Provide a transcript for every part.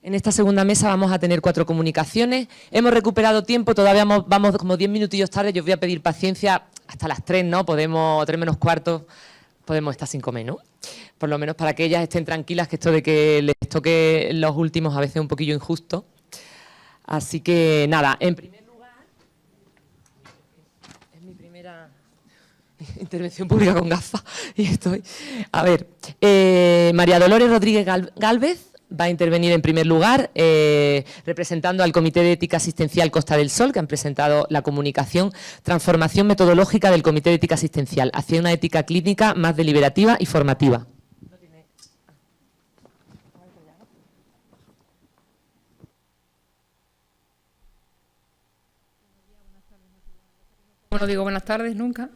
En esta segunda mesa vamos a tener 4 comunicaciones. Hemos recuperado tiempo, todavía vamos como 10 minutillos tarde. Yo os voy a pedir paciencia hasta las 3, ¿no? 3 menos cuarto, podemos estar sin comer, ¿no? Por lo menos para que ellas estén tranquilas, que esto de que les toque los últimos a veces es un poquillo injusto. Así que nada, en primer lugar, es mi primera intervención pública con gafas y estoy. A ver, María Dolores Rodríguez Gálvez va a intervenir en primer lugar, representando al Comité de Ética Asistencial Costa del Sol, que han presentado la comunicación Transformación metodológica del Comité de Ética Asistencial hacia una ética clínica más deliberativa y formativa. No digo buenas tardes nunca.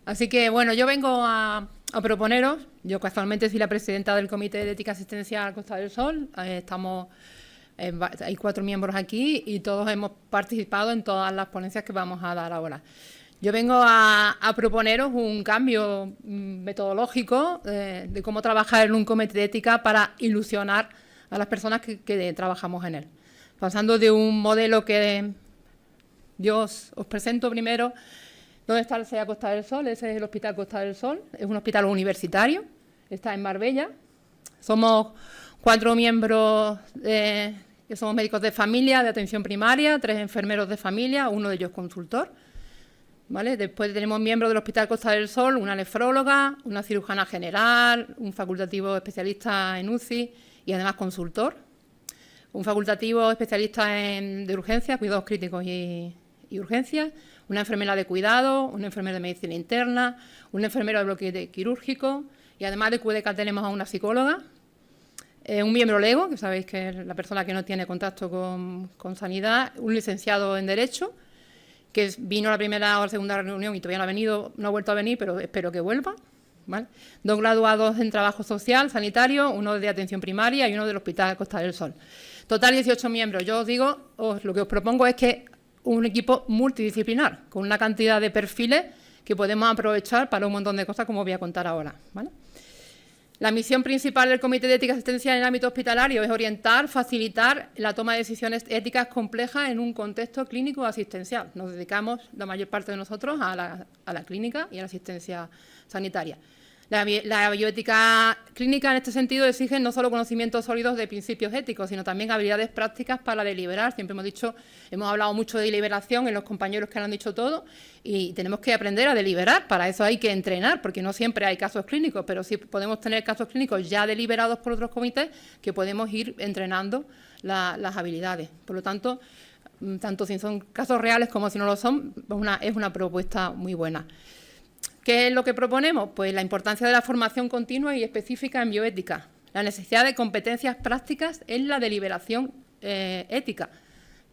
Así que, bueno, yo vengo a proponeros, yo casualmente soy la presidenta del Comité de Ética Asistencial Costa del Sol, hay 4 miembros aquí y todos hemos participado en todas las ponencias que vamos a dar ahora. Yo vengo a proponeros un cambio metodológico de cómo trabajar en un comité de ética para ilusionar a las personas que trabajamos en él. Pasando de un modelo que yo os presento primero. ¿Dónde está el CEA Costa del Sol? Ese es el Hospital Costa del Sol, es un hospital universitario, está en Marbella. Somos 4 miembros que somos médicos de familia, de atención primaria, 3 enfermeros de familia, uno de ellos consultor. ¿Vale? Después tenemos miembros del Hospital Costa del Sol, una nefróloga, una cirujana general, un facultativo especialista en UCI y además consultor. Un facultativo especialista de urgencias, cuidados críticos y urgencias, una enfermera de cuidado, un enfermero de medicina interna, un enfermero de bloque quirúrgico y además de QDK tenemos a una psicóloga, un miembro LEGO, que sabéis que es la persona que no tiene contacto con sanidad, un licenciado en Derecho, que vino a la primera o la segunda reunión y todavía no ha vuelto a venir, pero espero que vuelva. ¿Vale? 2 graduados en trabajo social, sanitario, uno de atención primaria y uno del Hospital Costa del Sol. Total 18 miembros. Yo os digo, lo que os propongo es que un equipo multidisciplinar, con una cantidad de perfiles que podemos aprovechar para un montón de cosas, como voy a contar ahora. ¿Vale? La misión principal del Comité de Ética Asistencial en el ámbito hospitalario es orientar, facilitar la toma de decisiones éticas complejas en un contexto clínico asistencial. Nos dedicamos, la mayor parte de nosotros, a la clínica y a la asistencia sanitaria. La bioética clínica, en este sentido, exige no solo conocimientos sólidos de principios éticos, sino también habilidades prácticas para deliberar. Siempre hemos hablado mucho de deliberación en los compañeros que lo han dicho todo, y tenemos que aprender a deliberar. Para eso hay que entrenar, porque no siempre hay casos clínicos, pero sí podemos tener casos clínicos ya deliberados por otros comités que podemos ir entrenando las habilidades. Por lo tanto, tanto si son casos reales como si no lo son, es una propuesta muy buena. ¿Qué es lo que proponemos? Pues la importancia de la formación continua y específica en bioética, la necesidad de competencias prácticas en la deliberación ética,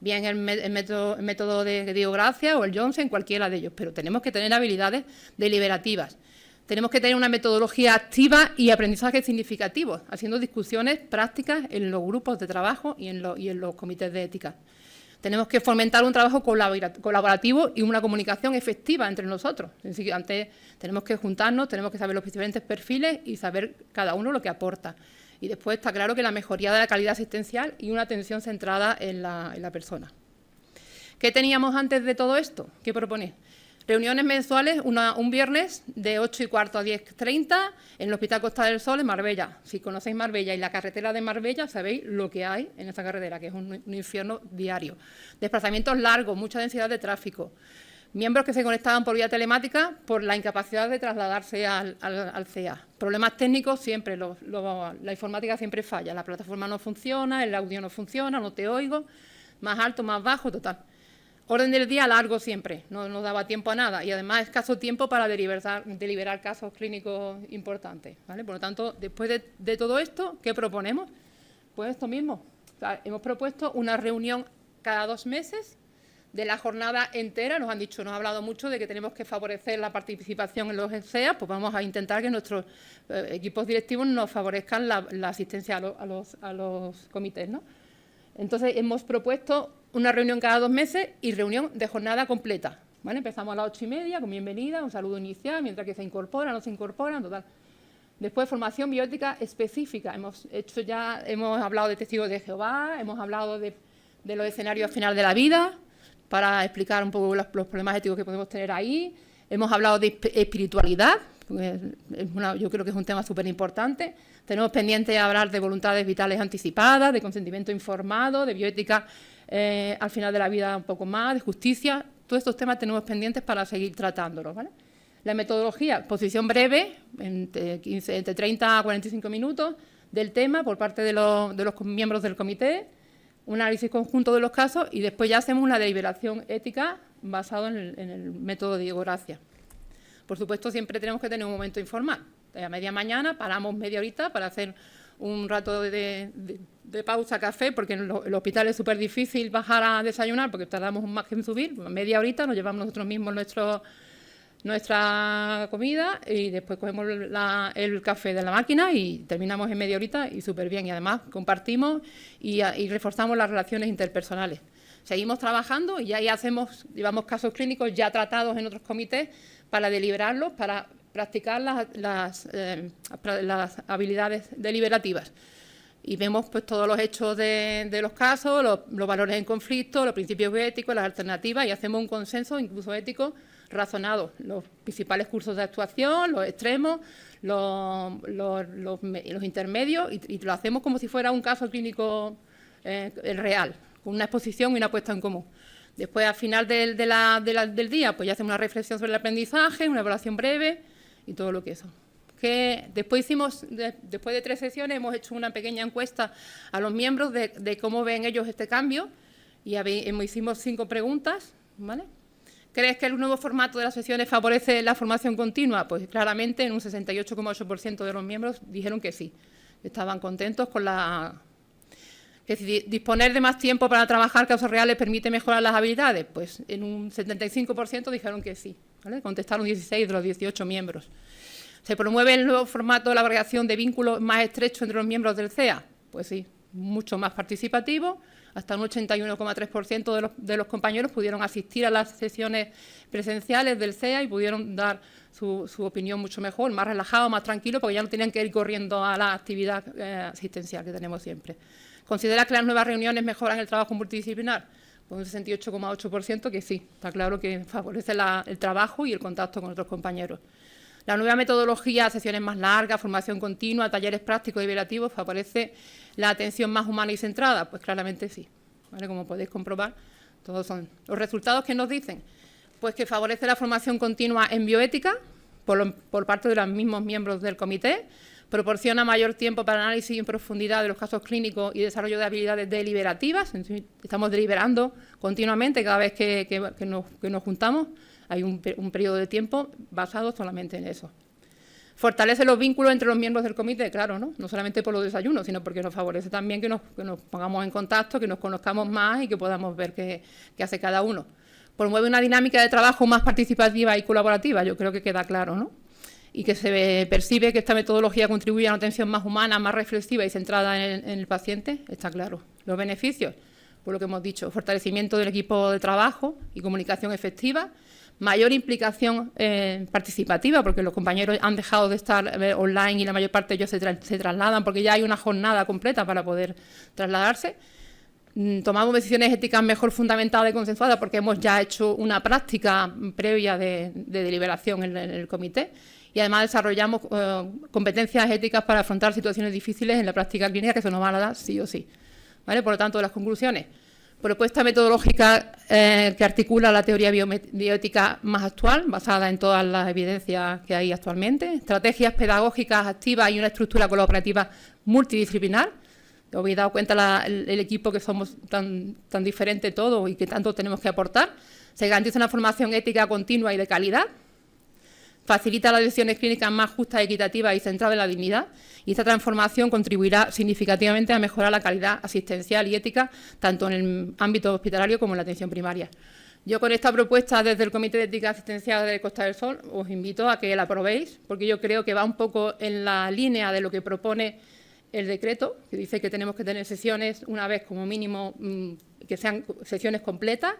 bien el método de Diogracia o el Johnson, cualquiera de ellos, pero tenemos que tener habilidades deliberativas. Tenemos que tener una metodología activa y aprendizaje significativo, haciendo discusiones prácticas en los grupos de trabajo y en los comités de ética. Tenemos que fomentar un trabajo colaborativo y una comunicación efectiva entre nosotros. Es decir, antes tenemos que juntarnos, tenemos que saber los diferentes perfiles y saber cada uno lo que aporta. Y después está claro que la mejoría de la calidad asistencial y una atención centrada en la persona. ¿Qué teníamos antes de todo esto? ¿Qué proponéis? Reuniones mensuales, un viernes de 8:15 a 10:30 en el Hospital Costa del Sol en Marbella. Si conocéis Marbella y la carretera de Marbella, sabéis lo que hay en esta carretera, que es un infierno diario. Desplazamientos largos, mucha densidad de tráfico. Miembros que se conectaban por vía telemática por la incapacidad de trasladarse al CEA. Problemas técnicos siempre, la informática siempre falla. La plataforma no funciona, el audio no funciona, no te oigo, más alto, más bajo, total. Orden del día largo siempre, no nos daba tiempo a nada y además escaso tiempo para deliberar casos clínicos importantes. ¿Vale? Por lo tanto, después de todo esto, ¿qué proponemos? Pues esto mismo. O sea, hemos propuesto una reunión cada 2 meses de la jornada entera. Nos han hablado mucho de que tenemos que favorecer la participación en los CEA, pues vamos a intentar que nuestros equipos directivos nos favorezcan la asistencia a los comités, ¿no? Entonces, hemos propuesto una reunión cada 2 meses y reunión de jornada completa. ¿Vale? Empezamos a las 8:30 con bienvenida, un saludo inicial, mientras que se incorporan, no se incorporan, total. Después, formación bioética específica. Hemos hablado de testigos de Jehová, hemos hablado de los escenarios al final de la vida, para explicar un poco los problemas éticos que podemos tener ahí. Hemos hablado de espiritualidad, yo creo que es un tema súper importante. Tenemos pendiente hablar de voluntades vitales anticipadas, de consentimiento informado, de bioética al final de la vida un poco más, de justicia. Todos estos temas tenemos pendientes para seguir tratándolos, ¿vale? La metodología, exposición breve, entre 30 a 45 minutos, del tema por parte de los miembros del comité, un análisis conjunto de los casos y después ya hacemos una deliberación ética basado en el método de Diego Gracia. Por supuesto, siempre tenemos que tener un momento informal. A media mañana paramos media horita para hacer un rato de pausa, café, porque en el hospital es súper difícil bajar a desayunar porque tardamos más que en subir. Media horita nos llevamos nosotros mismos nuestra comida y después cogemos el café de la máquina y terminamos en media horita y súper bien. Y además compartimos y reforzamos las relaciones interpersonales. Seguimos trabajando y ya llevamos casos clínicos ya tratados en otros comités para deliberarlos, para practicar las habilidades deliberativas. Y vemos pues todos los hechos de los casos, los valores en conflicto, los principios éticos, las alternativas y hacemos un consenso incluso ético razonado, los principales cursos de actuación, los extremos, los intermedios y lo hacemos como si fuera un caso clínico real, con una exposición y una puesta en común. Después, al final del día, pues ya hacemos una reflexión sobre el aprendizaje, una evaluación breve y todo lo que eso. Después de 3 sesiones, hemos hecho una pequeña encuesta a los miembros de cómo ven ellos este cambio y hicimos 5 preguntas, ¿vale? ¿Crees que el nuevo formato de las sesiones favorece la formación continua? Pues claramente en un 68,8% de los miembros dijeron que sí, estaban contentos con que si disponer de más tiempo para trabajar casos reales permite mejorar las habilidades, pues en un 75% dijeron que sí, ¿vale? Contestaron 16 de los 18 miembros. ¿Se promueve el nuevo formato de la agregación de vínculos más estrechos entre los miembros del CEA? Pues sí, mucho más participativo. Hasta un 81,3% de los compañeros pudieron asistir a las sesiones presenciales del CEA y pudieron dar su opinión mucho mejor, más relajado, más tranquilo, porque ya no tenían que ir corriendo a la actividad asistencial que tenemos siempre. ¿Considera que las nuevas reuniones mejoran el trabajo multidisciplinar? Pues un 68,8% que sí, está claro que favorece el trabajo y el contacto con otros compañeros. La nueva metodología, sesiones más largas, formación continua, talleres prácticos y deliberativos, favorece la atención más humana y centrada. Pues claramente sí, ¿vale? Como podéis comprobar, todos son los resultados que nos dicen. Pues que favorece la formación continua en bioética por parte de los mismos miembros del comité, proporciona mayor tiempo para análisis en profundidad de los casos clínicos y desarrollo de habilidades deliberativas. Estamos deliberando continuamente cada vez que nos juntamos. Hay un periodo de tiempo basado solamente en eso. Fortalece los vínculos entre los miembros del comité, claro, no solamente por los desayunos, sino porque nos favorece también que nos pongamos en contacto, que nos conozcamos más y que podamos ver qué hace cada uno. Promueve una dinámica de trabajo más participativa y colaborativa, yo creo que queda claro, ¿no? Y que se percibe que esta metodología contribuye a una atención más humana, más reflexiva y centrada en el paciente, está claro. Los beneficios, por lo que hemos dicho, fortalecimiento del equipo de trabajo y comunicación efectiva, mayor implicación participativa, porque los compañeros han dejado de estar online y la mayor parte de ellos se trasladan porque ya hay una jornada completa para poder trasladarse. Tomamos decisiones éticas mejor fundamentadas y consensuadas porque hemos ya hecho una práctica previa de deliberación en el comité y además desarrollamos competencias éticas para afrontar situaciones difíciles en la práctica clínica que se nos van a dar sí o sí, ¿vale? Por lo tanto, las conclusiones. Propuesta metodológica que articula la teoría bioética más actual, basada en todas las evidencias que hay actualmente, estrategias pedagógicas activas y una estructura colaborativa multidisciplinar. Os habéis dado cuenta el equipo que somos tan diferentes todos y que tanto tenemos que aportar. Se garantiza una formación ética continua y de calidad. Facilita las decisiones clínicas más justas, equitativas y centradas en la dignidad. Y esta transformación contribuirá significativamente a mejorar la calidad asistencial y ética, tanto en el ámbito hospitalario como en la atención primaria. Yo con esta propuesta desde el Comité de Ética Asistencial de Costa del Sol os invito a que la aprobéis, porque yo creo que va un poco en la línea de lo que propone el decreto, que dice que tenemos que tener sesiones una vez como mínimo, que sean sesiones completas,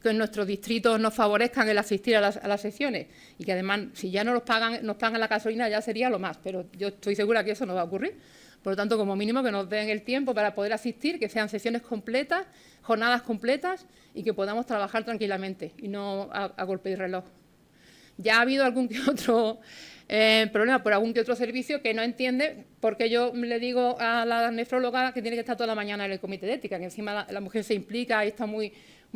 que en nuestros distritos nos favorezcan el asistir a las sesiones y que además, si ya nos pagan la gasolina, ya sería lo más, pero yo estoy segura que eso no va a ocurrir. Por lo tanto, como mínimo que nos den el tiempo para poder asistir, que sean sesiones completas, jornadas completas y que podamos trabajar tranquilamente y no a golpe de reloj. Ya ha habido algún que otro problema por algún que otro servicio que no entiende por qué yo le digo a la nefróloga que tiene que estar toda la mañana en el comité de ética, que encima la mujer se implica y está muy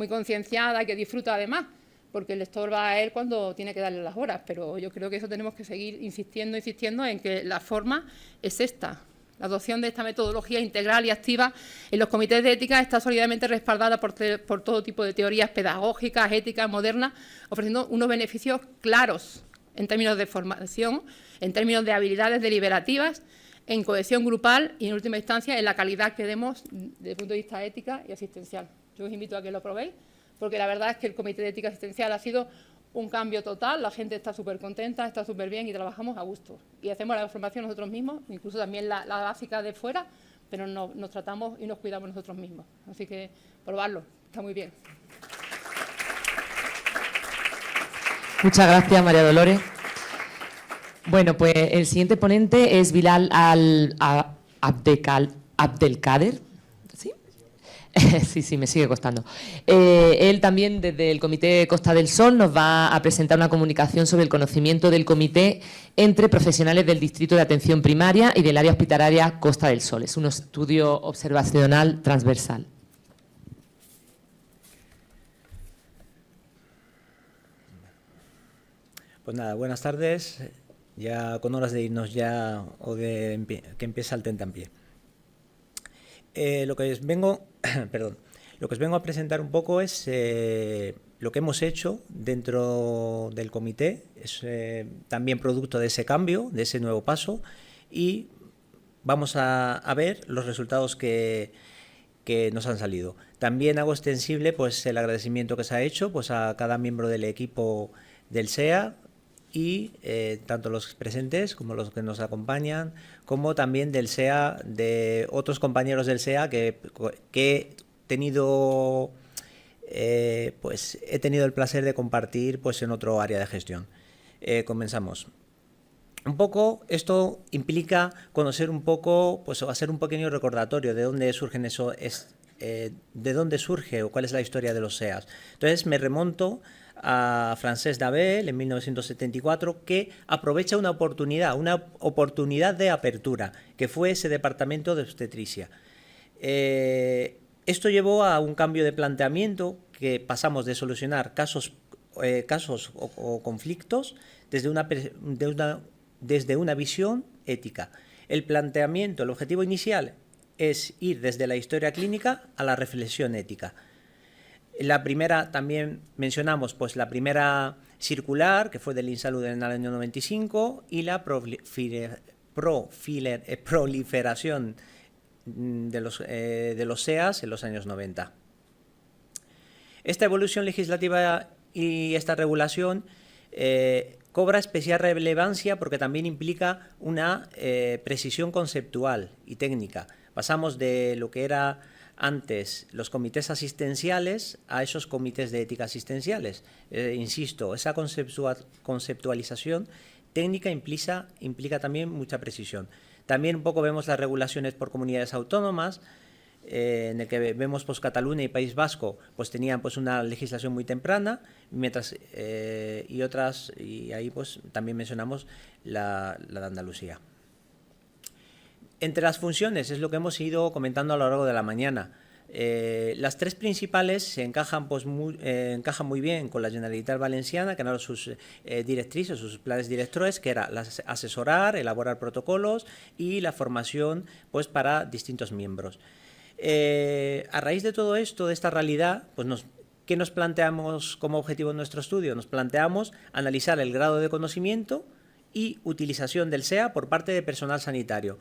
concienciada y que disfruta además, porque le estorba a él cuando tiene que darle las horas. Pero yo creo que eso tenemos que seguir insistiendo en que la forma es esta. La adopción de esta metodología integral y activa en los comités de ética está sólidamente respaldada por todo tipo de teorías pedagógicas, éticas, modernas, ofreciendo unos beneficios claros en términos de formación, en términos de habilidades deliberativas, en cohesión grupal y, en última instancia, en la calidad que demos desde el punto de vista ética y asistencial. Yo os invito a que lo probéis, porque la verdad es que el Comité de Ética Asistencial ha sido un cambio total, la gente está súper contenta, está súper bien y trabajamos a gusto. Y hacemos la formación nosotros mismos, incluso también la básica de fuera, pero nos tratamos y nos cuidamos nosotros mismos. Así que probarlo, está muy bien. Muchas gracias, María Dolores. Bueno, pues el siguiente ponente es Bilal Abdelkader. ¿Sí? Sí, me sigue costando. Él también, desde el Comité Costa del Sol, nos va a presentar una comunicación sobre el conocimiento del comité entre profesionales del Distrito de Atención Primaria y del área hospitalaria Costa del Sol. Es un estudio observacional transversal. Pues nada, buenas tardes. Ya con horas de irnos ya o de que empieza el tentampié. Lo que os vengo a presentar un poco es lo que hemos hecho dentro del comité, es también producto de ese cambio, de ese nuevo paso, y vamos a ver los resultados que nos han salido. También hago extensible pues el agradecimiento que se ha hecho pues a cada miembro del equipo del SEA, y tanto los presentes como los que nos acompañan, como también del SEA, de otros compañeros del SEA que he tenido el placer de compartir pues en otro área de gestión. Comenzamos. Un poco esto implica conocer un poco, pues hacer un pequeño recordatorio de dónde surgen de dónde surge o cuál es la historia de los SEAs. Entonces me remonto a Francesc Dabel en 1974, que aprovecha una oportunidad de apertura, que fue ese departamento de obstetricia. Esto llevó a un cambio de planteamiento, que pasamos de solucionar casos o conflictos desde una visión ética. El planteamiento, el objetivo inicial es ir desde la historia clínica a la reflexión ética. La primera, también mencionamos, pues la primera circular, que fue del INSALUD en el año 95, y la proliferación de los SEAs en los años 90. Esta evolución legislativa y esta regulación cobra especial relevancia porque también implica una precisión conceptual y técnica. Pasamos de lo que era antes los comités asistenciales a esos comités de ética asistenciales. Insisto, esa conceptualización técnica implica también mucha precisión. También un poco vemos las regulaciones por comunidades autónomas, en el que vemos pues Cataluña y País Vasco pues tenían pues una legislación muy temprana, mientras y ahí pues también mencionamos la de Andalucía. Entre las funciones, es lo que hemos ido comentando a lo largo de la mañana. Las tres principales se encajan muy bien con la Generalitat Valenciana, que han dado sus directrices, sus planes directores, que era asesorar, elaborar protocolos y la formación pues para distintos miembros. A raíz de todo esto, de esta realidad, pues ¿qué nos planteamos como objetivo en nuestro estudio? Nos planteamos analizar el grado de conocimiento y utilización del SEA por parte de personal sanitario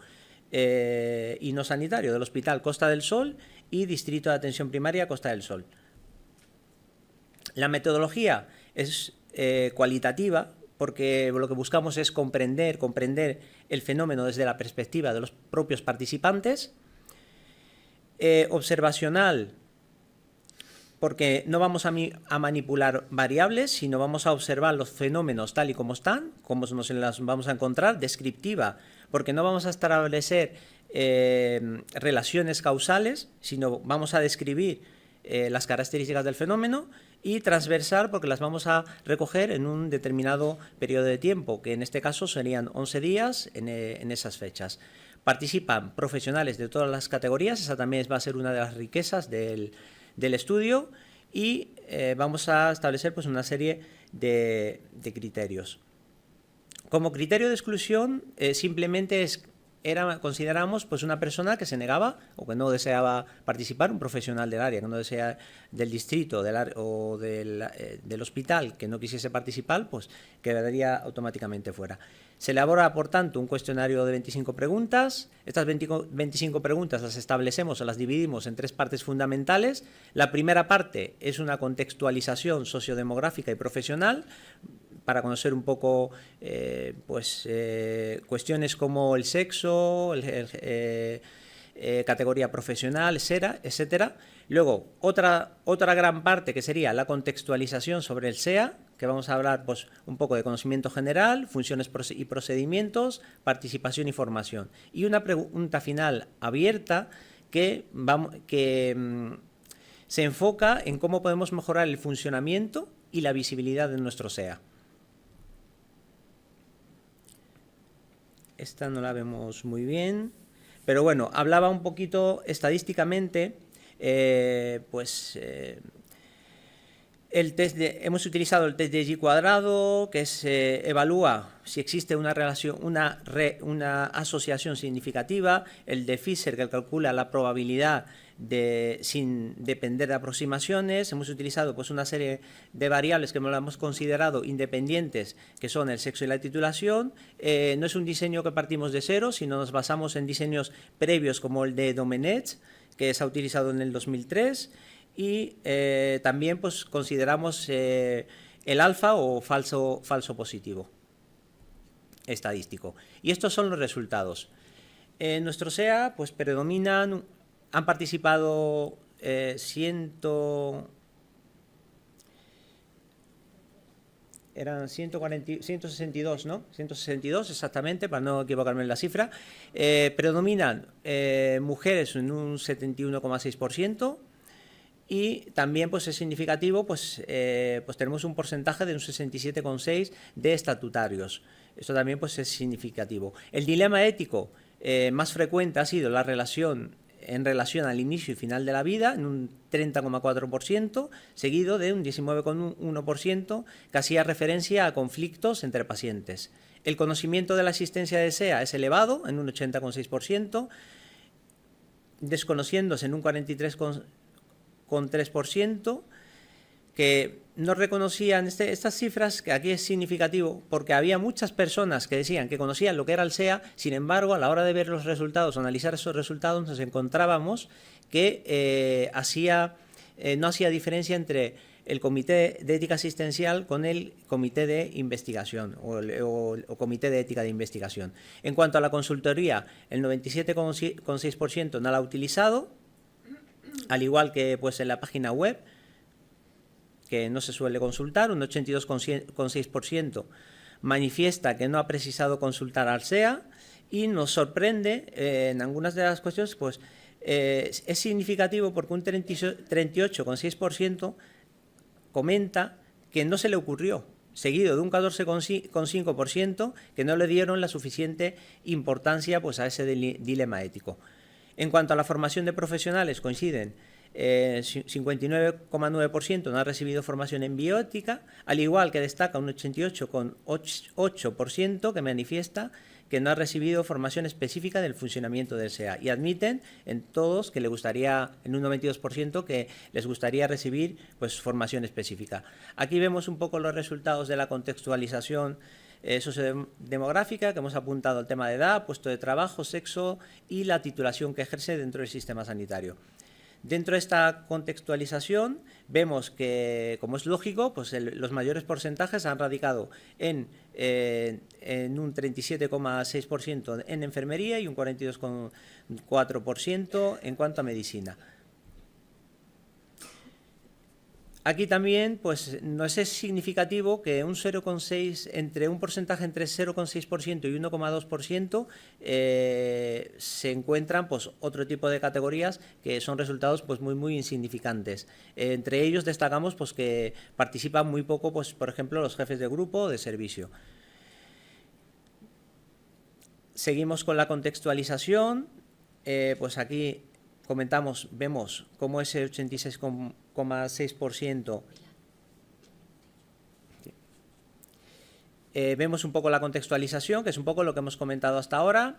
y no sanitario del Hospital Costa del Sol y Distrito de Atención Primaria Costa del Sol. La metodología es cualitativa, porque lo que buscamos es comprender el fenómeno desde la perspectiva de los propios participantes. Observacional, porque no vamos a manipular variables, sino vamos a observar los fenómenos tal y como están, cómo nos las vamos a encontrar, descriptiva, porque no vamos a establecer relaciones causales, sino vamos a describir las características del fenómeno, y transversal, porque las vamos a recoger en un determinado periodo de tiempo, que en este caso serían 11 días en esas fechas. Participan profesionales de todas las categorías, esa también va a ser una de las riquezas del estudio, y vamos a establecer pues una serie de criterios. Como criterio de exclusión, simplemente consideramos pues una persona que se negaba o que no deseaba participar, un profesional del área que no desea, del distrito o del hospital, que no quisiese participar, pues quedaría automáticamente fuera. Se elabora, por tanto, un cuestionario de 25 preguntas. Estas 25 preguntas las establecemos o las dividimos en 3 partes fundamentales. La primera parte es una contextualización sociodemográfica y profesional, para conocer un poco cuestiones como el sexo, categoría profesional, etcétera. Luego, otra gran parte que sería la contextualización sobre el SEA, que vamos a hablar pues, un poco de conocimiento general, funciones y procedimientos, participación y formación. Y una pregunta final abierta que se enfoca en cómo podemos mejorar el funcionamiento y la visibilidad de nuestro SEA. Esta no la vemos muy bien, pero bueno, hablaba un poquito estadísticamente, hemos utilizado el test de G cuadrado, que evalúa si existe una relación, una asociación significativa, el de Fisher, que calcula la probabilidad sin depender de aproximaciones. Hemos utilizado pues una serie de variables que hemos considerado independientes, que son el sexo y la titulación. No es un diseño que partimos de cero, sino nos basamos en diseños previos como el de Domenech, que se ha utilizado en el 2003, y también pues consideramos el alfa o falso positivo estadístico. Y estos son los resultados. En nuestro SEA pues predominan. Han participado 162, ¿no? 162 exactamente, para no equivocarme en la cifra. Predominan mujeres en un 71,6%, y también pues es significativo, pues tenemos un porcentaje de un 67,6% de estatutarios. Esto también pues es significativo. El dilema ético más frecuente ha sido en relación al inicio y final de la vida, en un 30,4%, seguido de un 19,1% que hacía referencia a conflictos entre pacientes. El conocimiento de la existencia de SEA es elevado, en un 80,6%, desconociéndose en un 43,3%, que no reconocían estas cifras, que aquí es significativo, porque había muchas personas que decían que conocían lo que era el SEA. Sin embargo, a la hora de ver los resultados, analizar esos resultados, nos encontrábamos que no hacía diferencia entre el Comité de Ética Asistencial con el Comité de Investigación o Comité de Ética de Investigación. En cuanto a la consultoría, el 97,6% no la ha utilizado, al igual que pues, en la página web, que no se suele consultar. Un 82,6% manifiesta que no ha precisado consultar al SEA, y nos sorprende en algunas de las cuestiones, pues es significativo porque un 38,6% comenta que no se le ocurrió, seguido de un 14,5% que no le dieron la suficiente importancia pues, a ese dilema ético. En cuanto a la formación de profesionales, coinciden. 59,9% no ha recibido formación en bioética, al igual que destaca un 88,8% que manifiesta que no ha recibido formación específica del funcionamiento del SEA, y admiten en todos que le gustaría, en un 92%, que les gustaría recibir pues, formación específica. Aquí vemos un poco los resultados de la contextualización sociodemográfica, que hemos apuntado el tema de edad, puesto de trabajo, sexo y la titulación que ejerce dentro del sistema sanitario. Dentro de esta contextualización vemos que, como es lógico, pues los mayores porcentajes han radicado en un 37,6% en enfermería y un 42,4% en cuanto a medicina. Aquí también, pues, no es significativo que entre un porcentaje entre 0,6% y 1,2% se encuentran, pues, otro tipo de categorías que son resultados, pues, muy insignificantes. Entre ellos destacamos, pues, que participan muy poco, pues, por ejemplo, los jefes de grupo o de servicio. Seguimos con la contextualización. Pues aquí vemos cómo ese 86,6%, vemos un poco la contextualización, que es un poco lo que hemos comentado hasta ahora.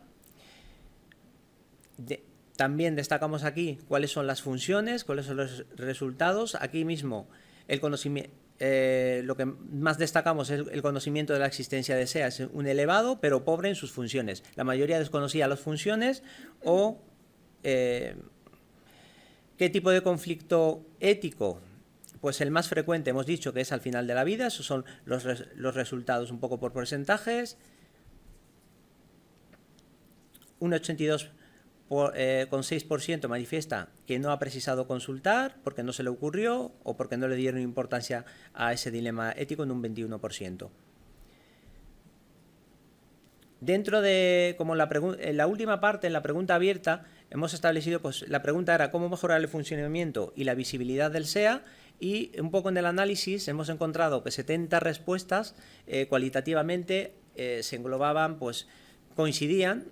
También destacamos aquí cuáles son las funciones, cuáles son los resultados. Aquí mismo el conocimiento, lo que más destacamos es el conocimiento de la existencia de SEA, es un elevado pero pobre en sus funciones. La mayoría desconocía las funciones o ¿qué tipo de conflicto ético? Pues el más frecuente hemos dicho que es al final de la vida. Esos son los resultados un poco por porcentajes. Un 82,6% manifiesta que no ha precisado consultar porque no se le ocurrió o porque no le dieron importancia a ese dilema ético, en un 21%. Dentro de, como en la última parte, en la pregunta abierta, hemos establecido, pues la pregunta era cómo mejorar el funcionamiento y la visibilidad del SEA, y un poco en el análisis hemos encontrado que 70 respuestas cualitativamente se englobaban, pues coincidían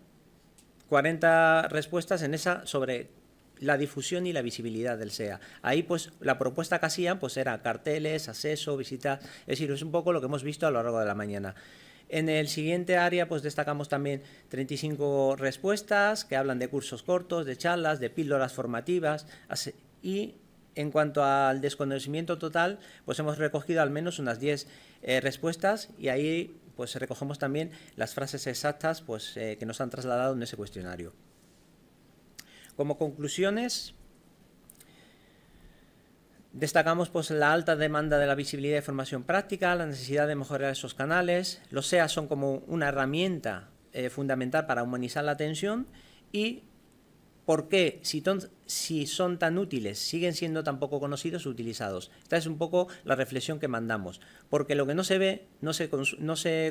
40 respuestas en esa sobre la difusión y la visibilidad del SEA. Ahí, pues, la propuesta que hacían, pues, era carteles, acceso, visitas, es decir, es un poco lo que hemos visto a lo largo de la mañana. En el siguiente área, pues, destacamos también 35 respuestas que hablan de cursos cortos, de charlas, de píldoras formativas, y en cuanto al desconocimiento total, pues hemos recogido al menos unas 10 respuestas, y ahí, pues, recogemos también las frases exactas, pues, que nos han trasladado en ese cuestionario. Como conclusiones, destacamos, pues, la alta demanda de la visibilidad de formación práctica, la necesidad de mejorar esos canales. Los SEA son como una herramienta fundamental para humanizar la atención. Y ¿por qué, si son tan útiles, siguen siendo tan poco conocidos o utilizados? Esta es un poco la reflexión que mandamos. Porque lo que no se ve, no se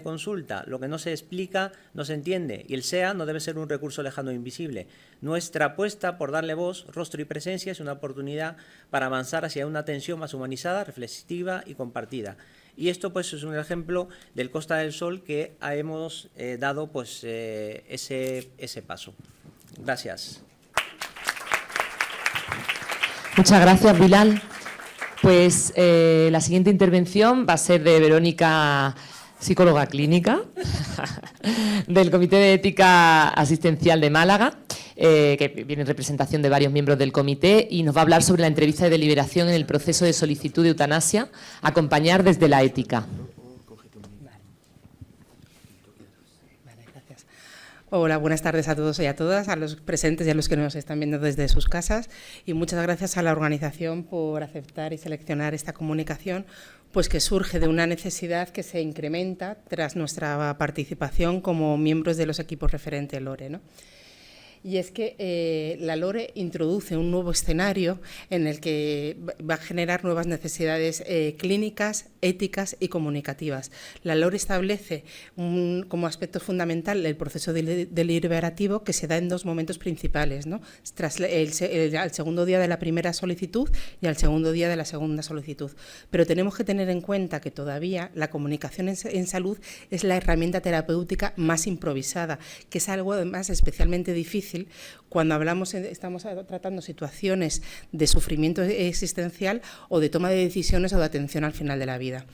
consulta, lo que no se explica, no se entiende. Y el SEA no debe ser un recurso lejano e invisible. Nuestra apuesta por darle voz, rostro y presencia es una oportunidad para avanzar hacia una atención más humanizada, reflexiva y compartida. Y esto, pues, es un ejemplo del Costa del Sol que hemos dado, pues, ese paso. Gracias. Muchas gracias, Bilal. Pues la siguiente intervención va a ser de Verónica, psicóloga clínica, del Comité de Ética Asistencial de Málaga, que viene en representación de varios miembros del comité, y nos va a hablar sobre la entrevista de deliberación en el proceso de solicitud de eutanasia, acompañar desde la ética. Hola, buenas tardes a todos y a todas, a los presentes y a los que nos están viendo desde sus casas, y muchas gracias a la organización por aceptar y seleccionar esta comunicación, pues que surge de una necesidad que se incrementa tras nuestra participación como miembros de los equipos referente LORE, ¿no? Y es que la LORE introduce un nuevo escenario en el que va a generar nuevas necesidades clínicas, éticas y comunicativas. La LORE establece como aspecto fundamental el proceso deliberativo, que se da en dos momentos principales, ¿no? Tras al segundo día de la primera solicitud y al segundo día de la segunda solicitud. Pero tenemos que tener en cuenta que todavía la comunicación en salud es la herramienta terapéutica más improvisada, que es algo además especialmente difícil cuando estamos tratando situaciones de sufrimiento existencial o de toma de decisiones o de atención al final de la vida.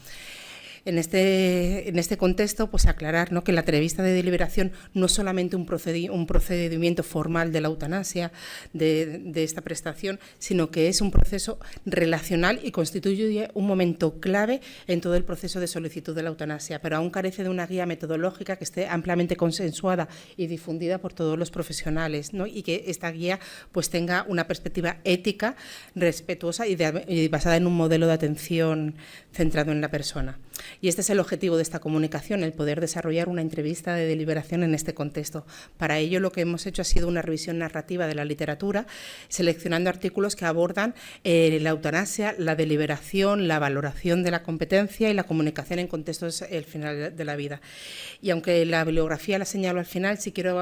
En este contexto, pues aclarar, ¿no?, que la entrevista de deliberación no es solamente un procedimiento formal de la eutanasia, de esta prestación, sino que es un proceso relacional y constituye un momento clave en todo el proceso de solicitud de la eutanasia, pero aún carece de una guía metodológica que esté ampliamente consensuada y difundida por todos los profesionales, ¿no?, y que esta guía, pues, tenga una perspectiva ética, respetuosa y basada en un modelo de atención centrado en la persona. Y este es el objetivo de esta comunicación, el poder desarrollar una entrevista de deliberación en este contexto. Para ello lo que hemos hecho ha sido una revisión narrativa de la literatura, seleccionando artículos que abordan la eutanasia, la deliberación, la valoración de la competencia y la comunicación en contextos el final de la vida. Y aunque la bibliografía la señalo al final, sí quiero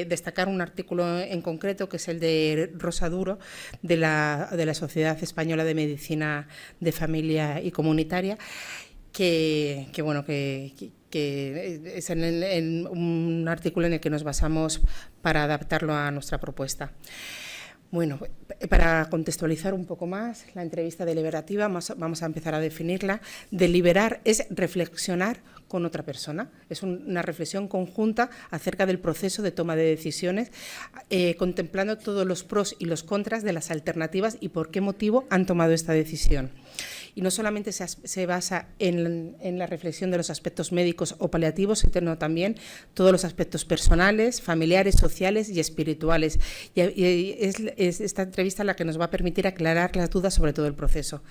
destacar un artículo en concreto, que es el de Rosa Duro, de la Sociedad Española de Medicina de Familia y Comunitaria, que es en un artículo en el que nos basamos para adaptarlo a nuestra propuesta. Bueno, para contextualizar un poco más la entrevista deliberativa, vamos a empezar a definirla. Deliberar es reflexionar con otra persona, es una reflexión conjunta acerca del proceso de toma de decisiones, contemplando todos los pros y los contras de las alternativas y por qué motivo han tomado esta decisión. Y no solamente se basa en la reflexión de los aspectos médicos o paliativos, sino también todos los aspectos personales, familiares, sociales y espirituales. Y es esta entrevista la que nos va a permitir aclarar las dudas sobre todo el proceso.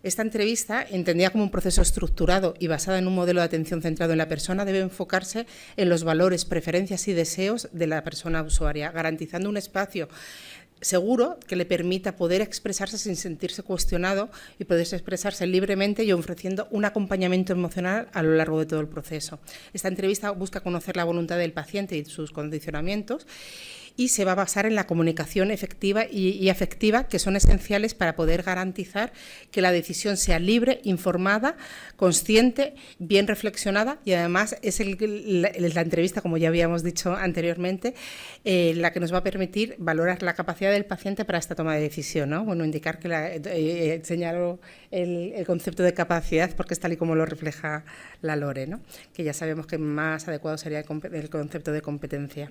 Esta entrevista, entendida como un proceso estructurado y basada en un modelo de atención centrado en la persona, debe enfocarse en los valores, preferencias y deseos de la persona usuaria, garantizando un espacio seguro que le permita poder expresarse sin sentirse cuestionado y poder expresarse libremente y ofreciendo un acompañamiento emocional a lo largo de todo el proceso. Esta entrevista busca conocer la voluntad del paciente y sus condicionamientos y se va a basar en la comunicación efectiva y afectiva, que son esenciales para poder garantizar que la decisión sea libre, informada, consciente, bien reflexionada, y además es la entrevista, como ya habíamos dicho anteriormente, la que nos va a permitir valorar la capacidad del paciente para esta toma de decisión, ¿no? Bueno, indicar que señalo el concepto de capacidad porque es tal y como lo refleja la LORE, ¿no? Que ya sabemos que más adecuado sería el concepto de competencia.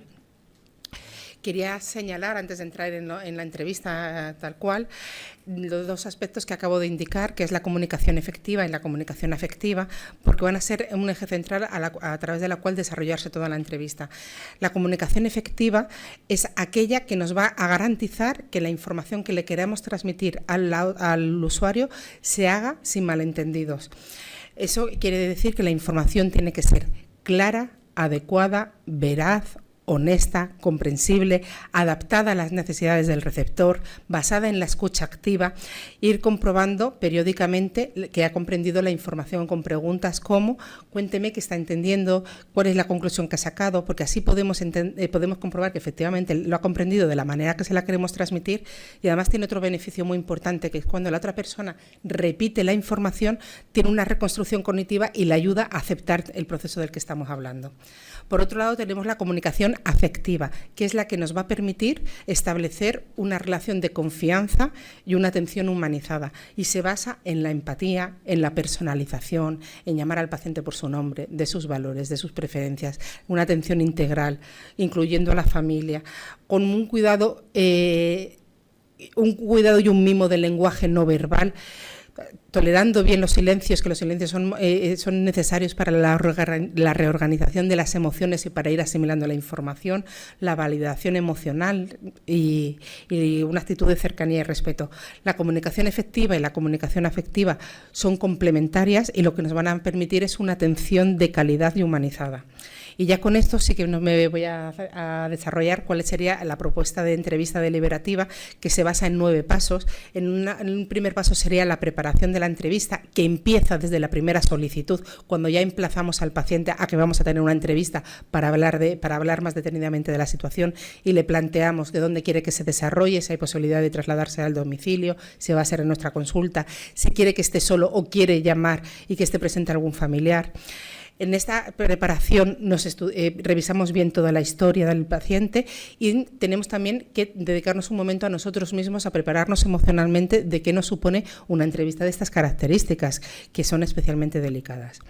Quería señalar, antes de entrar en la entrevista tal cual, los dos aspectos que acabo de indicar, que es la comunicación efectiva y la comunicación afectiva, porque van a ser un eje central a través de la cual desarrollarse toda la entrevista. La comunicación efectiva es aquella que nos va a garantizar que la información que le queremos transmitir al usuario se haga sin malentendidos. Eso quiere decir que la información tiene que ser clara, adecuada, veraz, honesta, comprensible, adaptada a las necesidades del receptor, basada en la escucha activa, ir comprobando periódicamente que ha comprendido la información con preguntas como cuénteme qué está entendiendo, cuál es la conclusión que ha sacado, porque así podemos comprobar que efectivamente lo ha comprendido de la manera que se la queremos transmitir. Y además tiene otro beneficio muy importante, que es cuando la otra persona repite la información, tiene una reconstrucción cognitiva y le ayuda a aceptar el proceso del que estamos hablando. Por otro lado, tenemos la comunicación afectiva, que es la que nos va a permitir establecer una relación de confianza y una atención humanizada, y se basa en la empatía, en la personalización, en llamar al paciente por su nombre, de sus valores, de sus preferencias, una atención integral, incluyendo a la familia, con un cuidado y un mimo del lenguaje no verbal, tolerando bien los silencios, que los silencios son necesarios para la reorganización de las emociones y para ir asimilando la información, la validación emocional y una actitud de cercanía y respeto. La comunicación efectiva y la comunicación afectiva son complementarias y lo que nos van a permitir es una atención de calidad y humanizada. Y ya con esto sí que me voy a desarrollar cuál sería la propuesta de entrevista deliberativa, que se basa en 9 pasos. En un primer paso sería la preparación de la entrevista, que empieza desde la primera solicitud, cuando ya emplazamos al paciente a que vamos a tener una entrevista para hablar más detenidamente de la situación, y le planteamos de dónde quiere que se desarrolle, si hay posibilidad de trasladarse al domicilio, si va a ser en nuestra consulta, si quiere que esté solo o quiere llamar y que esté presente algún familiar. En esta preparación revisamos bien toda la historia del paciente y tenemos también que dedicarnos un momento a nosotros mismos a prepararnos emocionalmente de qué nos supone una entrevista de estas características, que son especialmente delicadas.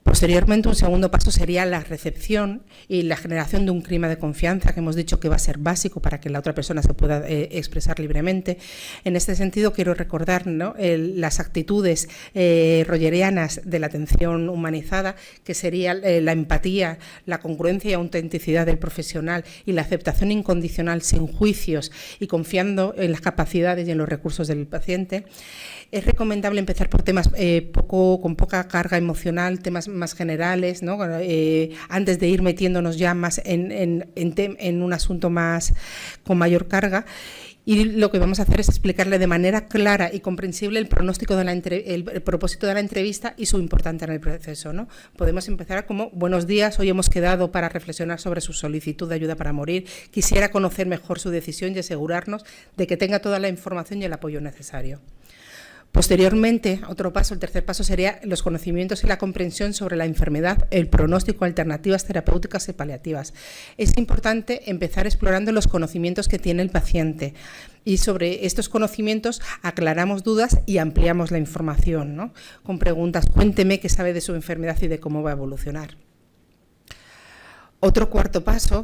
Posteriormente, un segundo paso sería la recepción y la generación de un clima de confianza, que hemos dicho que va a ser básico para que la otra persona se pueda expresar libremente. En este sentido, quiero recordar, ¿no?, las actitudes rogerianas de la atención humanizada, que sería la empatía, la congruencia y autenticidad del profesional y la aceptación incondicional sin juicios y confiando en las capacidades y en los recursos del paciente. Es recomendable empezar por temas con poca carga emocional, temas más generales, ¿no?, antes de ir metiéndonos ya más en un asunto más con mayor carga. Y lo que vamos a hacer es explicarle de manera clara y comprensible el pronóstico el propósito de la entrevista y su importancia en el proceso, ¿no? Podemos empezar como: buenos días, hoy hemos quedado para reflexionar sobre su solicitud de ayuda para morir. Quisiera conocer mejor su decisión y asegurarnos de que tenga toda la información y el apoyo necesario. Posteriormente, otro paso, el tercer paso, sería los conocimientos y la comprensión sobre la enfermedad, el pronóstico, alternativas terapéuticas y paliativas. Es importante empezar explorando los conocimientos que tiene el paciente y sobre estos conocimientos aclaramos dudas y ampliamos la información, ¿no?, con preguntas: cuénteme qué sabe de su enfermedad y de cómo va a evolucionar. Otro cuarto paso,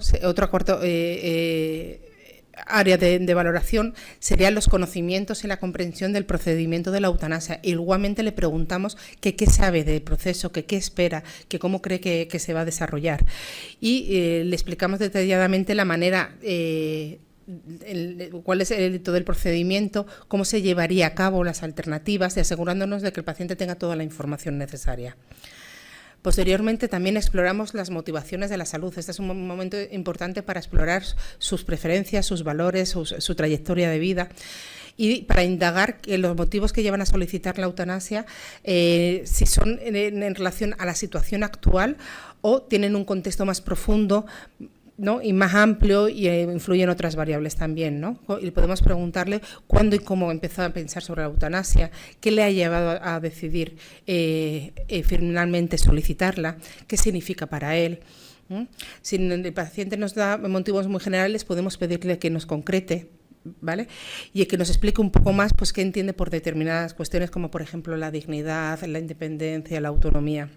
área de valoración serían los conocimientos y la comprensión del procedimiento de la eutanasia. Igualmente le preguntamos qué sabe del proceso, qué espera, cómo cree que se va a desarrollar. Y le explicamos detalladamente la manera, cuál es todo el procedimiento, cómo se llevaría a cabo, las alternativas, y asegurándonos de que el paciente tenga toda la información necesaria. Posteriormente también exploramos las motivaciones de la salud. Este es un momento importante para explorar sus preferencias, sus valores, su trayectoria de vida, y para indagar los motivos que llevan a solicitar la eutanasia, si son en relación a la situación actual o tienen un contexto más profundo, ¿no?, y más amplio, y influyen otras variables también, ¿no? Y podemos preguntarle cuándo y cómo empezó a pensar sobre la eutanasia, qué le ha llevado a decidir finalmente solicitarla, qué significa para él. Si el paciente nos da motivos muy generales, podemos pedirle que nos concrete, ¿vale?, y que nos explique un poco más, pues, qué entiende por determinadas cuestiones, como por ejemplo la dignidad, la independencia, la autonomía.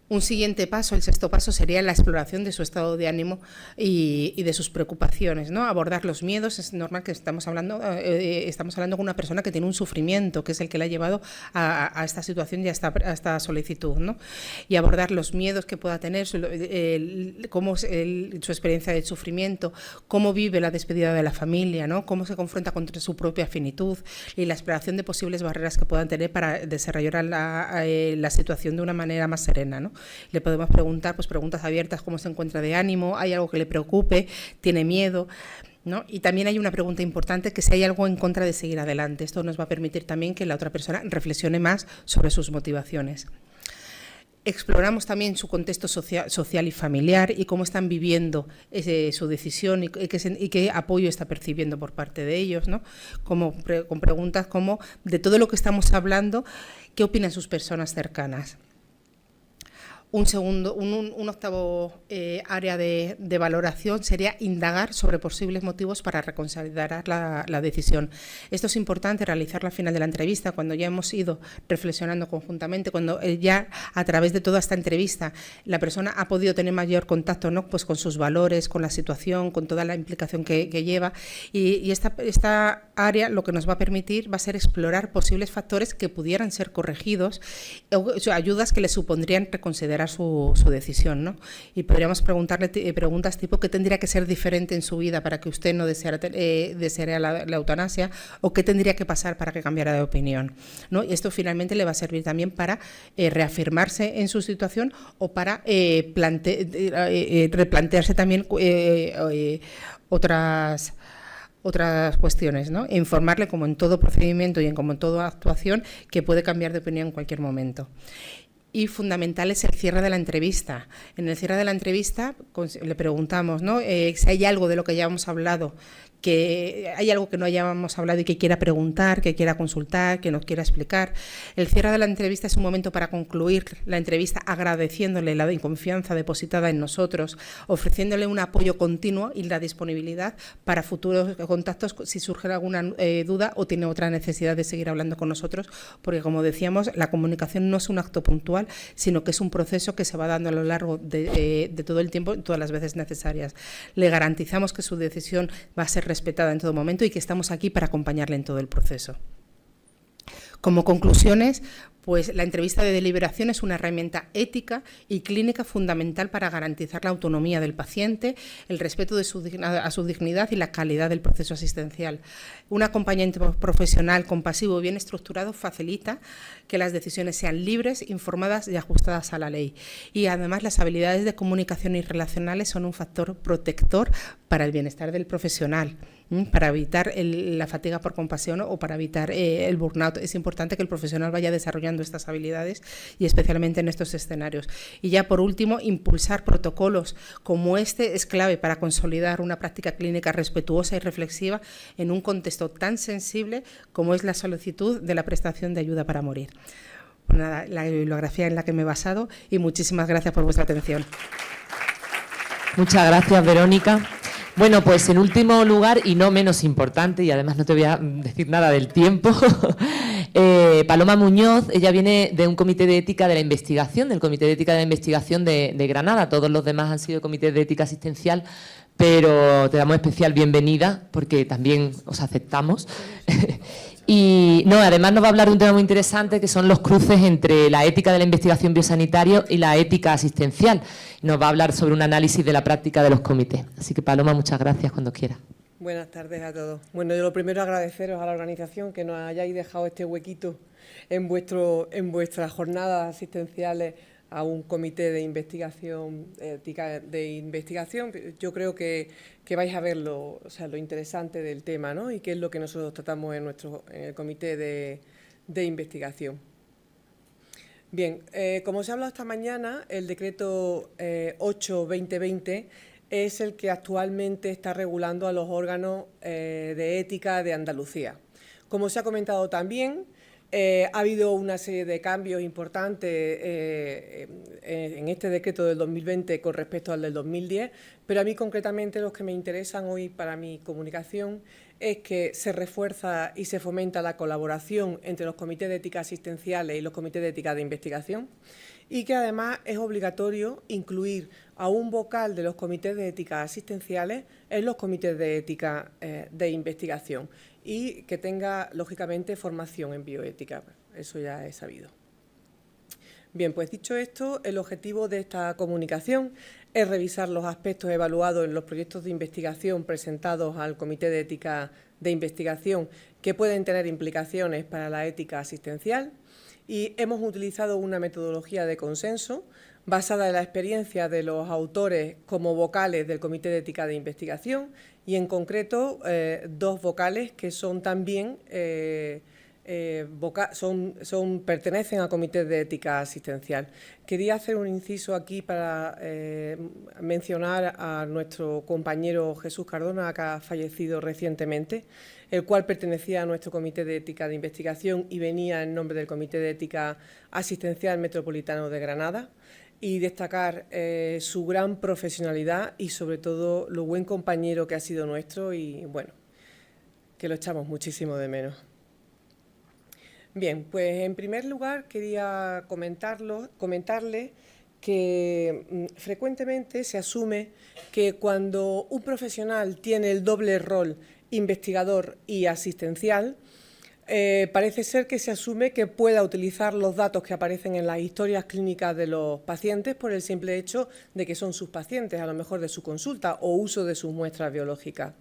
Un siguiente paso, el sexto paso, sería la exploración de su estado de ánimo y de sus preocupaciones, ¿no? Abordar los miedos. Es normal que estamos hablando con una persona que tiene un sufrimiento, que es el que le ha llevado a esta situación y a esta solicitud, ¿no? Y abordar los miedos que pueda tener, cómo es su experiencia de sufrimiento, cómo vive la despedida de la familia, ¿no?, cómo se confronta contra su propia finitud, y la exploración de posibles barreras que puedan tener para desarrollar la situación de una manera más serena, ¿no? Le podemos preguntar, pues, preguntas abiertas: cómo se encuentra de ánimo, hay algo que le preocupe, tiene miedo, ¿no? Y también hay una pregunta importante, que si hay algo en contra de seguir adelante. Esto nos va a permitir también que la otra persona reflexione más sobre sus motivaciones. Exploramos también su contexto social y familiar y cómo están viviendo su decisión y qué apoyo está percibiendo por parte de ellos, ¿no? Con preguntas como: de todo lo que estamos hablando, ¿qué opinan sus personas cercanas? Un octavo área de valoración sería indagar sobre posibles motivos para reconsiderar la decisión. Esto es importante realizarlo al final de la entrevista, cuando ya hemos ido reflexionando conjuntamente, cuando ya a través de toda esta entrevista la persona ha podido tener mayor contacto, ¿no?, pues con sus valores, con la situación, con toda la implicación que lleva. Y esta área lo que nos va a permitir va a ser explorar posibles factores que pudieran ser corregidos, o ayudas que le supondrían reconsiderar su decisión, ¿no? Y podríamos preguntarle preguntas tipo: ¿qué tendría que ser diferente en su vida para que usted no deseara la eutanasia? ¿O qué tendría que pasar para que cambiara de opinión, ¿no? Y esto finalmente le va a servir también para reafirmarse en su situación, o para replantearse también otras cuestiones, ¿no? E informarle, como en todo procedimiento y como en toda actuación, que puede cambiar de opinión en cualquier momento. Y fundamental es el cierre de la entrevista. En el cierre de la entrevista le preguntamos, ¿no?, si hay algo de lo que ya hemos hablado que hay algo que no hayamos hablado y que quiera preguntar, que quiera consultar, que nos quiera explicar. El cierre de la entrevista es un momento para concluir la entrevista agradeciéndole la confianza depositada en nosotros, ofreciéndole un apoyo continuo y la disponibilidad para futuros contactos si surge alguna duda o tiene otra necesidad de seguir hablando con nosotros, porque como decíamos, la comunicación no es un acto puntual, sino que es un proceso que se va dando a lo largo de todo el tiempo, todas las veces necesarias. Le garantizamos que su decisión va a ser respetada en todo momento y que estamos aquí para acompañarle en todo el proceso. Como conclusiones, pues la entrevista de deliberación es una herramienta ética y clínica fundamental para garantizar la autonomía del paciente, el respeto a su dignidad y la calidad del proceso asistencial. Un acompañamiento profesional compasivo bien estructurado facilita que las decisiones sean libres, informadas y ajustadas a la ley. Y además las habilidades de comunicación y relacionales son un factor protector para el bienestar del profesional, para evitar la fatiga por compasión o para evitar el burnout. Es importante que el profesional vaya desarrollando estas habilidades y especialmente en estos escenarios. Y ya por último, impulsar protocolos como este es clave para consolidar una práctica clínica respetuosa y reflexiva en un contexto tan sensible como es la solicitud de la prestación de ayuda para morir. Pues nada, la bibliografía en la que me he basado y muchísimas gracias por vuestra atención. Muchas gracias, Verónica. Bueno, pues en último lugar, y no menos importante, y además no te voy a decir nada del tiempo, Paloma Muñoz, ella viene de un comité de ética de la investigación, del Comité de Ética de la Investigación de Granada. Todos los demás han sido comités de ética asistencial, pero te damos especial bienvenida porque también os aceptamos. Y no, además nos va a hablar de un tema muy interesante que son los cruces entre la ética de la investigación biosanitaria y la ética asistencial. Nos va a hablar sobre un análisis de la práctica de los comités. Así que Paloma, muchas gracias cuando quiera. Buenas tardes a todos. Bueno, yo lo primero agradeceros a la organización que nos hayáis dejado este huequito en vuestras jornadas asistenciales a un comité de investigación, ética de investigación. Yo creo que vais a ver lo interesante del tema, ¿no? Y qué es lo que nosotros tratamos en el comité de investigación. Bien, como os he hablado esta mañana, el decreto 8/2020 es el que actualmente está regulando a los órganos de ética de Andalucía. Como se ha comentado también, ha habido una serie de cambios importantes en este decreto del 2020 con respecto al del 2010, pero a mí concretamente los que me interesan hoy para mi comunicación es que se refuerza y se fomenta la colaboración entre los comités de ética asistenciales y los comités de ética de investigación y que además es obligatorio incluir a un vocal de los comités de ética asistenciales en los comités de ética de investigación y que tenga, lógicamente, formación en bioética. Eso ya es sabido. Bien, pues dicho esto, el objetivo de esta comunicación es revisar los aspectos evaluados en los proyectos de investigación presentados al Comité de Ética de Investigación que pueden tener implicaciones para la ética asistencial y hemos utilizado una metodología de consenso basada en la experiencia de los autores como vocales del Comité de Ética de Investigación y en concreto dos vocales que son también pertenecen a comités de ética asistencial. Quería hacer un inciso aquí para mencionar a nuestro compañero Jesús Cardona, que ha fallecido recientemente, el cual pertenecía a nuestro comité de ética de investigación y venía en nombre del Comité de Ética Asistencial Metropolitano de Granada, y destacar su gran profesionalidad y sobre todo lo buen compañero que ha sido nuestro y bueno, que lo echamos muchísimo de menos. Bien, pues en primer lugar quería comentarle que frecuentemente se asume que cuando un profesional tiene el doble rol investigador y asistencial, parece ser que se asume que pueda utilizar los datos que aparecen en las historias clínicas de los pacientes por el simple hecho de que son sus pacientes, a lo mejor de su consulta o uso de sus muestras biológicas.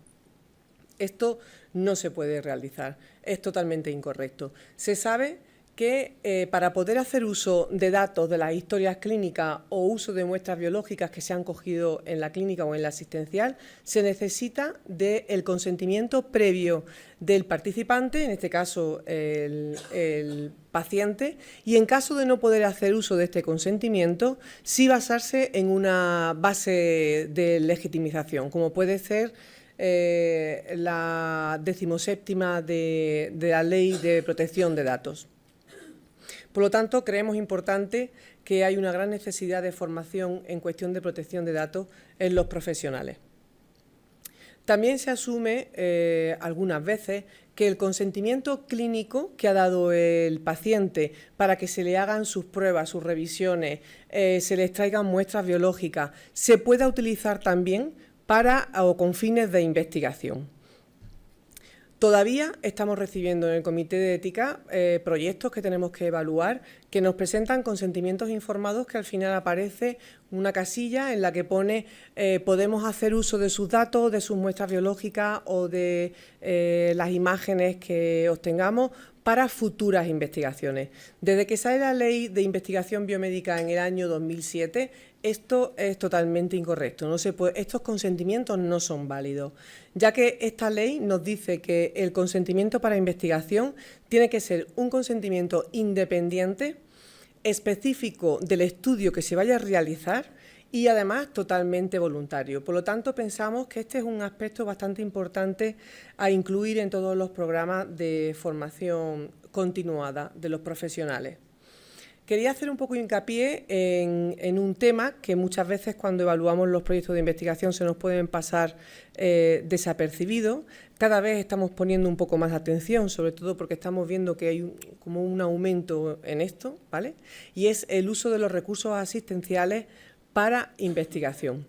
Esto no se puede realizar, es totalmente incorrecto. Se sabe que para poder hacer uso de datos de las historias clínicas o uso de muestras biológicas que se han cogido en la clínica o en la asistencial, se necesita del consentimiento previo del participante, en este caso el paciente, y en caso de no poder hacer uso de este consentimiento, sí basarse en una base de legitimización, como puede ser la 17ª de la Ley de Protección de Datos. Por lo tanto, creemos importante que hay una gran necesidad de formación en cuestión de protección de datos en los profesionales. También se asume algunas veces que el consentimiento clínico que ha dado el paciente para que se le hagan sus pruebas, sus revisiones, se les traigan muestras biológicas, se pueda utilizar también para o con fines de investigación. Todavía estamos recibiendo en el Comité de Ética proyectos que tenemos que evaluar que nos presentan consentimientos informados que al final aparece una casilla en la que pone podemos hacer uso de sus datos, de sus muestras biológicas o de las imágenes que obtengamos para futuras investigaciones. Desde que sale la Ley de Investigación Biomédica en el año 2007, esto es totalmente incorrecto. No se puede, estos consentimientos no son válidos, ya que esta ley nos dice que el consentimiento para investigación tiene que ser un consentimiento independiente, específico del estudio que se vaya a realizar y además totalmente voluntario. Por lo tanto, pensamos que este es un aspecto bastante importante a incluir en todos los programas de formación continuada de los profesionales. Quería hacer un poco hincapié en un tema que muchas veces cuando evaluamos los proyectos de investigación se nos pueden pasar desapercibidos. Cada vez estamos poniendo un poco más atención, sobre todo porque estamos viendo que hay como un aumento en esto, ¿vale? Y es el uso de los recursos asistenciales para investigación.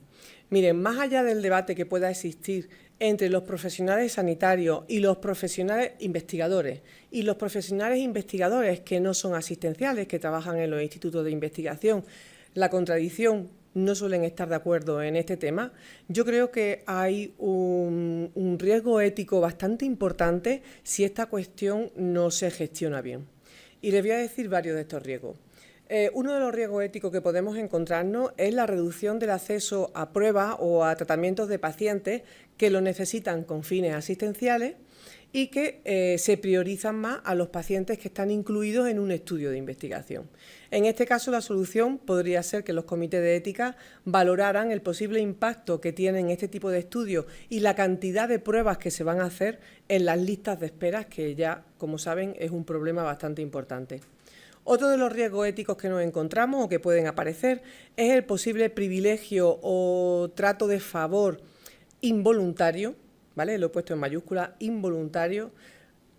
Miren, más allá del debate que pueda existir entre los profesionales sanitarios y los profesionales investigadores y los profesionales investigadores que no son asistenciales, que trabajan en los institutos de investigación, la contradicción, no suelen estar de acuerdo en este tema. Yo creo que hay un riesgo ético bastante importante si esta cuestión no se gestiona bien. Y les voy a decir varios de estos riesgos. Uno de los riesgos éticos que podemos encontrarnos es la reducción del acceso a pruebas o a tratamientos de pacientes que lo necesitan con fines asistenciales y que se priorizan más a los pacientes que están incluidos en un estudio de investigación. En este caso, la solución podría ser que los comités de ética valoraran el posible impacto que tienen este tipo de estudios y la cantidad de pruebas que se van a hacer en las listas de esperas, que ya, como saben, es un problema bastante importante. Otro de los riesgos éticos que nos encontramos o que pueden aparecer es el posible privilegio o trato de favor involuntario, ¿vale? Lo he puesto en mayúscula, involuntario,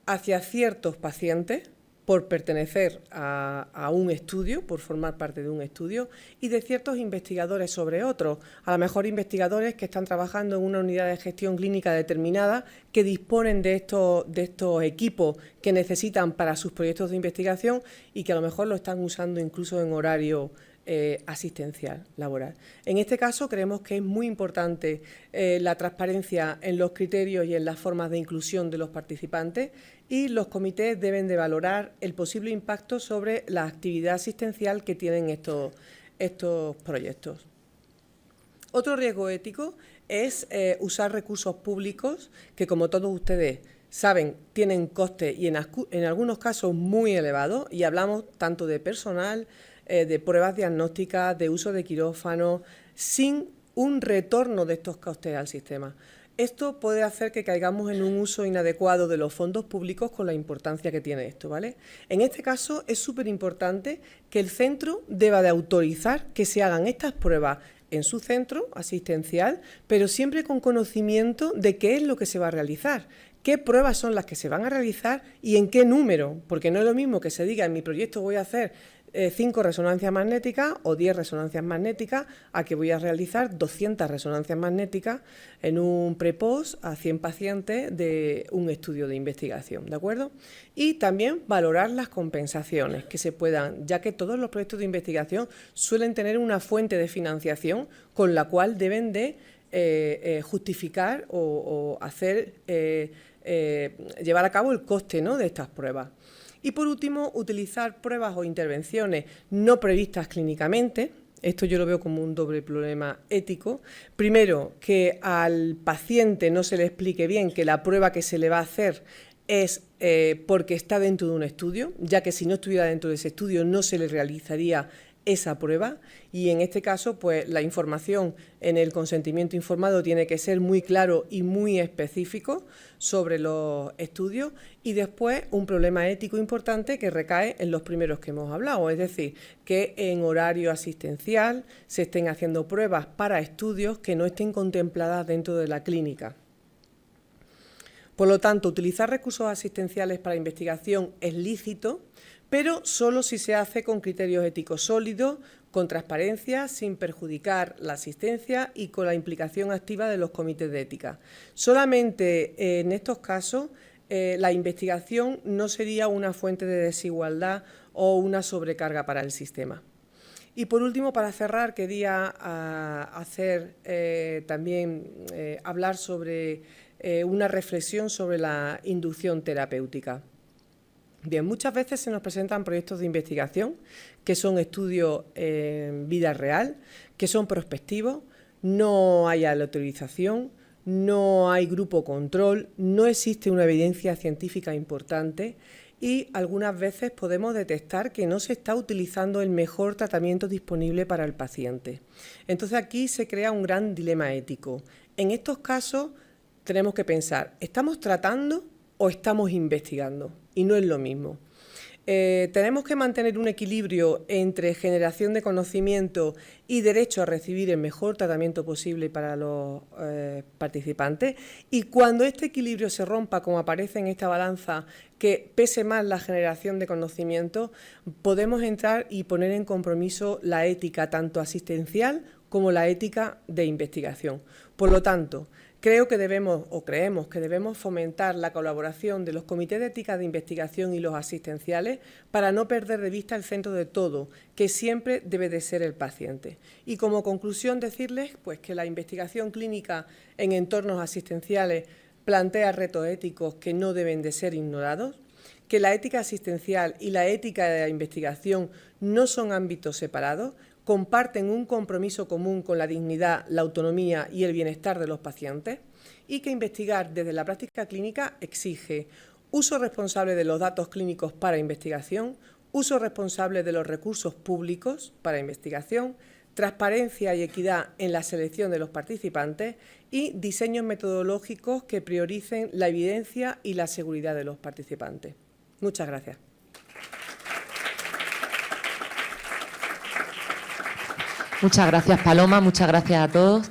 hacia ciertos pacientes por pertenecer a un estudio, por formar parte de un estudio, y de ciertos investigadores sobre otros, a lo mejor investigadores que están trabajando en una unidad de gestión clínica determinada, que disponen de estos equipos que necesitan para sus proyectos de investigación y que a lo mejor lo están usando incluso en horario asistencial laboral. En este caso creemos que es muy importante la transparencia en los criterios y en las formas de inclusión de los participantes, y los comités deben de valorar el posible impacto sobre la actividad asistencial que tienen estos proyectos. Otro riesgo ético es usar recursos públicos que, como todos ustedes saben, tienen costes y en algunos casos muy elevados, y hablamos tanto de personal, de pruebas diagnósticas, de uso de quirófano, sin un retorno de estos costes al sistema. Esto puede hacer que caigamos en un uso inadecuado de los fondos públicos con la importancia que tiene esto, ¿vale? En este caso es súper importante que el centro deba de autorizar que se hagan estas pruebas en su centro asistencial, pero siempre con conocimiento de qué es lo que se va a realizar, qué pruebas son las que se van a realizar y en qué número, porque no es lo mismo que se diga en mi proyecto voy a hacer 5 resonancias magnéticas o 10 resonancias magnéticas, a que voy a realizar 200 resonancias magnéticas en un pre-post a 100 pacientes de un estudio de investigación, ¿de acuerdo? Y también valorar las compensaciones que se puedan, ya que todos los proyectos de investigación suelen tener una fuente de financiación con la cual deben de justificar o hacer, llevar a cabo el coste, ¿no?, de estas pruebas. Y por último, utilizar pruebas o intervenciones no previstas clínicamente. Esto yo lo veo como un doble problema ético. Primero, que al paciente no se le explique bien que la prueba que se le va a hacer es porque está dentro de un estudio, ya que si no estuviera dentro de ese estudio no se le realizaría esa prueba, y en este caso pues la información en el consentimiento informado tiene que ser muy claro y muy específico sobre los estudios, y después un problema ético importante que recae en los primeros que hemos hablado, es decir, que en horario asistencial se estén haciendo pruebas para estudios que no estén contempladas dentro de la clínica. Por lo tanto, utilizar recursos asistenciales para investigación es lícito, pero solo si se hace con criterios éticos sólidos, con transparencia, sin perjudicar la asistencia y con la implicación activa de los comités de ética. Solamente en estos casos la investigación no sería una fuente de desigualdad o una sobrecarga para el sistema. Y por último, para cerrar, quería hablar sobre una reflexión sobre la inducción terapéutica. Bien, muchas veces se nos presentan proyectos de investigación que son estudios en vida real, que son prospectivos, no hay autorización, no hay grupo control, no existe una evidencia científica importante y algunas veces podemos detectar que no se está utilizando el mejor tratamiento disponible para el paciente. Entonces aquí se crea un gran dilema ético. En estos casos tenemos que pensar, ¿estamos tratando o estamos investigando? Y no es lo mismo. Tenemos que mantener un equilibrio entre generación de conocimiento y derecho a recibir el mejor tratamiento posible para los participantes, y cuando este equilibrio se rompa, como aparece en esta balanza, que pese más la generación de conocimiento, podemos entrar y poner en compromiso la ética tanto asistencial como la ética de investigación. Por lo tanto, creemos que debemos fomentar la colaboración de los comités de ética de investigación y los asistenciales para no perder de vista el centro de todo, que siempre debe de ser el paciente. Y como conclusión decirles pues, que la investigación clínica en entornos asistenciales plantea retos éticos que no deben de ser ignorados, que la ética asistencial y la ética de la investigación no son ámbitos separados, comparten un compromiso común con la dignidad, la autonomía y el bienestar de los pacientes, y que investigar desde la práctica clínica exige uso responsable de los datos clínicos para investigación, uso responsable de los recursos públicos para investigación, transparencia y equidad en la selección de los participantes y diseños metodológicos que prioricen la evidencia y la seguridad de los participantes. Muchas gracias. Muchas gracias, Paloma, muchas gracias a todos.